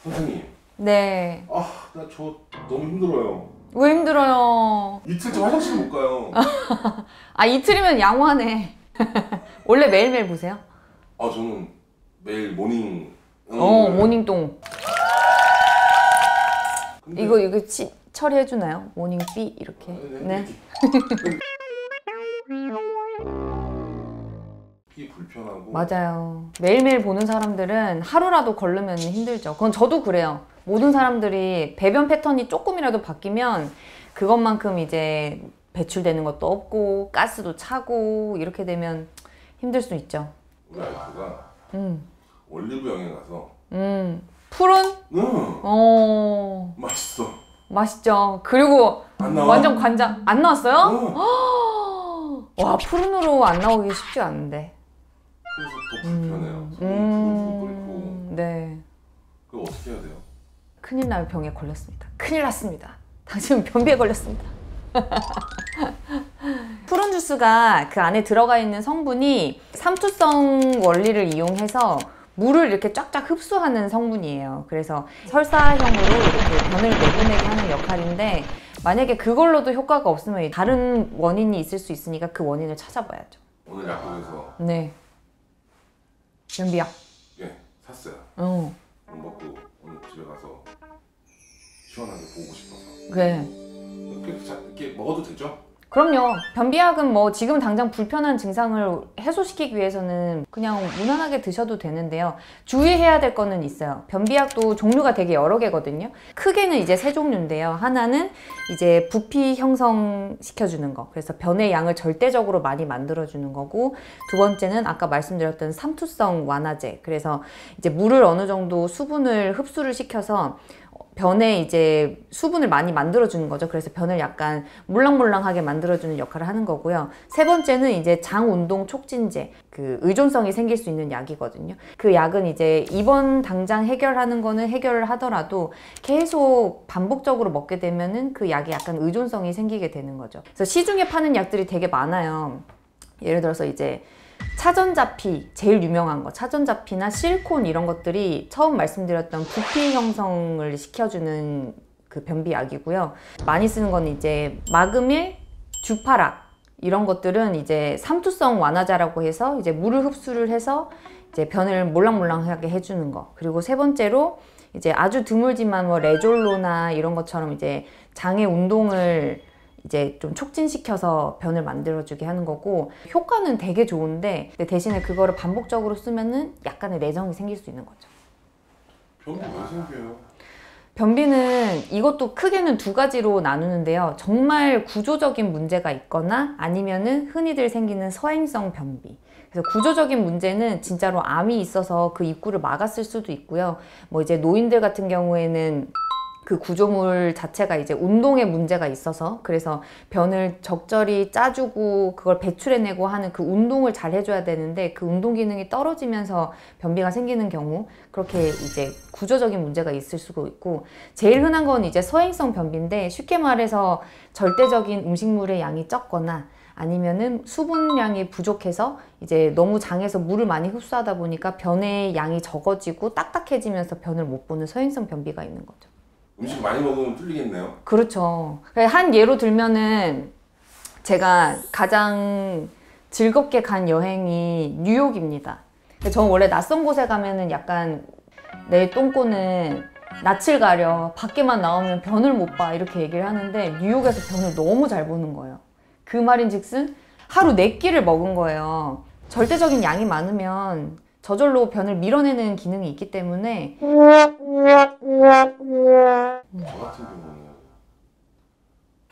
선생님. 네. 나 저 너무 힘들어요. 왜 힘들어요? 이틀째 화장실 못 가요. 아, 이틀이면 양호하네. 원래 매일매일 보세요? 저는 매일 모닝. 모닝똥. 근데... 이거 처리해주나요? 모닝 삐 이렇게. 네. 이 불편하고. 맞아요. 매일매일 보는 사람들은 하루라도 걸르면 힘들죠. 그건 저도 그래요. 모든 사람들이 배변 패턴이 조금이라도 바뀌면 그것만큼 이제 배출되는 것도 없고 가스도 차고 이렇게 되면 힘들 수 있죠. 우리 와이프가 올리브 영에 가서 푸른? 맛있어. 맛있죠. 그리고 안 나와? 완전 관장. 안 나왔어요? 와, 푸른으로 안 나오기 쉽지 않은데. 그래서 더 불편해요. 손이 끓고. 네. 그거 어떻게 해야 돼요? 큰일 날 병에 걸렸습니다. 큰일 났습니다. 당신은 변비에 걸렸습니다. 푸른 주스가 그 안에 들어가 있는 성분이 삼투성 원리를 이용해서 물을 이렇게 쫙쫙 흡수하는 성분이에요. 그래서 설사형으로 이렇게 변을 내보내게 하는 역할인데 만약에 그걸로도 효과가 없으면 다른 원인이 있을 수 있으니까 그 원인을 찾아봐야죠. 오늘 약국에서 네. 변비약. 예, 샀어요. 못 먹고 오늘 집에 가서 시원하게 보고 싶어서. 그래. 이렇게 먹어도 되죠? 그럼요. 변비약은 뭐 지금 당장 불편한 증상을 해소시키기 위해서는 그냥 무난하게 드셔도 되는데요. 주의해야 될 거는 있어요. 변비약도 종류가 되게 여러 개거든요. 크게는 이제 세 종류인데요. 하나는 이제 부피 형성시켜주는 거. 그래서 변의 양을 절대적으로 많이 만들어주는 거고, 두 번째는 아까 말씀드렸던 삼투성 완화제. 그래서 이제 물을 어느 정도 수분을 흡수를 시켜서 변에 이제 수분을 많이 만들어주는 거죠. 그래서 변을 약간 몰랑몰랑하게 만들어주는 역할을 하는 거고요. 세 번째는 이제 장운동 촉진제, 그 의존성이 생길 수 있는 약이거든요. 그 약은 이제 이번 당장 해결하는 거는 해결을 하더라도 계속 반복적으로 먹게 되면은 그 약에 약간 의존성이 생기게 되는 거죠. 그래서 시중에 파는 약들이 되게 많아요. 예를 들어서 이제 차전자피, 제일 유명한 거 차전자피나 실콘 이런 것들이 처음 말씀드렸던 부피 형성을 시켜주는 그 변비약이고요. 많이 쓰는 건 이제 마그밀, 듀파락 이런 것들은 이제 삼투성 완화제라고 해서 이제 물을 흡수를 해서 이제 변을 몰랑몰랑하게 해주는 거. 그리고 세 번째로 이제 아주 드물지만 뭐 레졸로나 이런 것처럼 이제 장의 운동을 이제 좀 촉진시켜서 변을 만들어주게 하는 거고, 효과는 되게 좋은데 대신에 그거를 반복적으로 쓰면은 약간의 내성이 생길 수 있는 거죠. 변비 왜 생겨요? 변비는 이것도 크게는 두 가지로 나누는데요. 정말 구조적인 문제가 있거나 아니면은 흔히들 생기는 서행성 변비. 그래서 구조적인 문제는 진짜로 암이 있어서 그 입구를 막았을 수도 있고요. 뭐 이제 노인들 같은 경우에는 그 구조물 자체가 이제 운동에 문제가 있어서, 그래서 변을 적절히 짜주고 그걸 배출해내고 하는 그 운동을 잘 해줘야 되는데 그 운동 기능이 떨어지면서 변비가 생기는 경우, 그렇게 이제 구조적인 문제가 있을 수도 있고, 제일 흔한 건 이제 서행성 변비인데 쉽게 말해서 절대적인 음식물의 양이 적거나 아니면은 수분량이 부족해서 이제 너무 장에서 물을 많이 흡수하다 보니까 변의 양이 적어지고 딱딱해지면서 변을 못 보는 서행성 변비가 있는 거죠. 음식 많이 먹으면 뚫리겠네요. 그렇죠. 한 예로 들면은 제가 가장 즐겁게 간 여행이 뉴욕입니다. 저는 원래 낯선 곳에 가면은 약간 내 똥꼬는 낯을 가려, 밖에만 나오면 변을 못 봐 이렇게 얘기를 하는데, 뉴욕에서 변을 너무 잘 보는 거예요. 그 말인즉슨 하루 4끼를 먹은 거예요. 절대적인 양이 많으면 저절로 변을 밀어내는 기능이 있기 때문에. 저 같은 경우는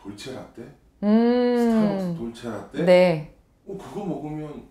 돌체라떼? 스타벅스 돌체라떼? 네. 그거 먹으면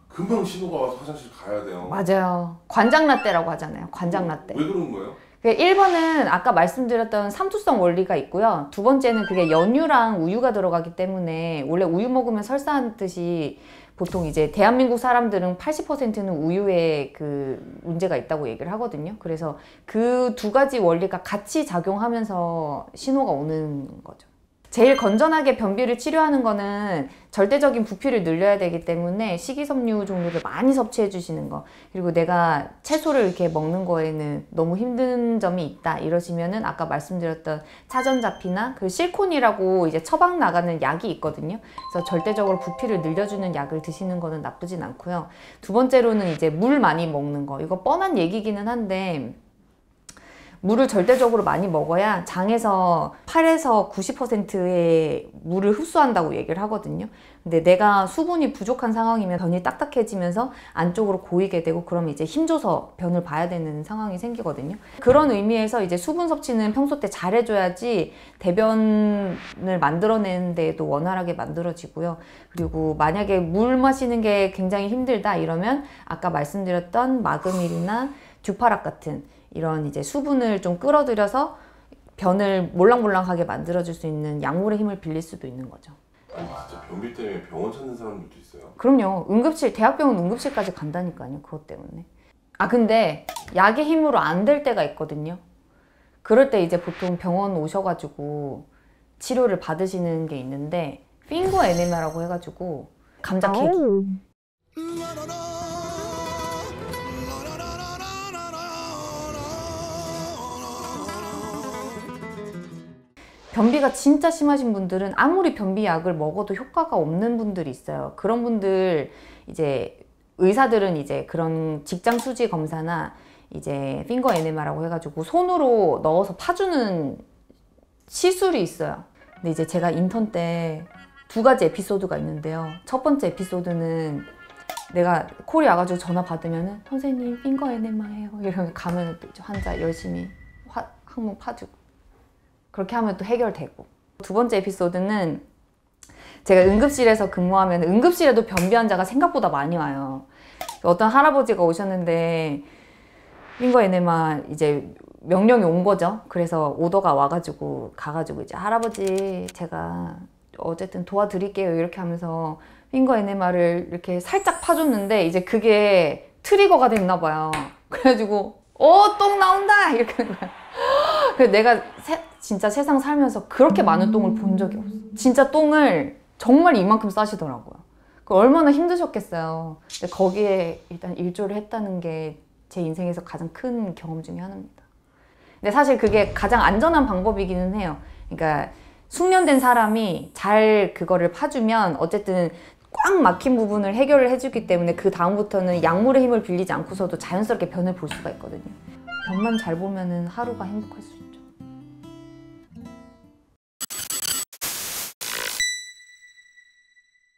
금방 신호가 와서 화장실 가야 돼요. 맞아요. 관장라떼라고 하잖아요. 관장라떼. 왜 그런 거예요? 1번은 아까 말씀드렸던 삼투성 원리가 있고요. 두 번째는 그게 연유랑 우유가 들어가기 때문에, 원래 우유 먹으면 설사하듯이 보통 이제 대한민국 사람들은 80%는 우유에 그 문제가 있다고 얘기를 하거든요. 그래서 그 두 가지 원리가 같이 작용하면서 신호가 오는 거죠. 제일 건전하게 변비를 치료하는 거는 절대적인 부피를 늘려야 되기 때문에 식이섬유 종류를 많이 섭취해 주시는 거, 그리고 내가 채소를 이렇게 먹는 거에는 너무 힘든 점이 있다 이러시면은 아까 말씀드렸던 차전자피나 그 실콘이라고 이제 처방 나가는 약이 있거든요. 그래서 절대적으로 부피를 늘려주는 약을 드시는 거는 나쁘진 않고요. 두 번째로는 이제 물 많이 먹는 거. 이거 뻔한 얘기기는 한데 물을 절대적으로 많이 먹어야 장에서 8에서 90%의 물을 흡수한다고 얘기를 하거든요. 근데 내가 수분이 부족한 상황이면 변이 딱딱해지면서 안쪽으로 고이게 되고, 그럼 이제 힘줘서 변을 봐야 되는 상황이 생기거든요. 그런 의미에서 이제 수분 섭취는 평소 때 잘 해줘야지 대변을 만들어내는 데에도 원활하게 만들어지고요. 그리고 만약에 물 마시는 게 굉장히 힘들다 이러면 아까 말씀드렸던 마그밀이나 듀파락 같은 이런 이제 수분을 좀 끌어들여서 변을 몰랑몰랑하게 만들어줄 수 있는 약물의 힘을 빌릴 수도 있는 거죠. 아니 진짜 변비 때문에 병원 찾는 사람들도 있어요? 그럼요. 응급실, 대학병원 응급실까지 간다니까요. 그것 때문에. 아 근데 약의 힘으로 안 될 때가 있거든요. 그럴 때 이제 보통 병원 오셔가지고 치료를 받으시는 게 있는데, 핑거 에네마라고 해가지고 감자 캐기. 변비가 진짜 심하신 분들은 아무리 변비약을 먹어도 효과가 없는 분들이 있어요. 그런 분들 이제 의사들은 이제 그런 직장 수지 검사나 이제 핑거 에네마라고 해가지고 손으로 넣어서 파주는 시술이 있어요. 근데 이제 제가 인턴 때 2가지 에피소드가 있는데요. 첫 번째 에피소드는 내가 콜이 와가지고 전화 받으면은 선생님 핑거 에네마예요 이러면 가면 또 환자 열심히 항문 파주고 그렇게 하면 또 해결되고. 두 번째 에피소드는 제가 응급실에서 근무하면 응급실에도 변비 환자가 생각보다 많이 와요. 어떤 할아버지가 오셨는데 핑거 에네마 이제 명령이 온 거죠. 그래서 오더가 와가지고 가가지고 이제 할아버지 제가 어쨌든 도와드릴게요 이렇게 하면서 핑거 에네마를 이렇게 살짝 파줬는데 이제 그게 트리거가 됐나 봐요. 그래가지고 똥 나온다 이렇게 하는 거야. 그래서 내가 진짜 세상 살면서 그렇게 많은 똥을 본 적이 없어. 진짜 똥을 정말 이만큼 싸시더라고요. 얼마나 힘드셨겠어요. 근데 거기에 일단 일조를 했다는 게 제 인생에서 가장 큰 경험 중에 하나입니다. 근데 사실 그게 가장 안전한 방법이기는 해요. 그러니까 숙련된 사람이 잘 그거를 파주면 어쨌든 꽉 막힌 부분을 해결을 해주기 때문에 그 다음부터는 약물의 힘을 빌리지 않고서도 자연스럽게 변을 볼 수가 있거든요. 변만 잘 보면은 하루가 행복할 수 있어요.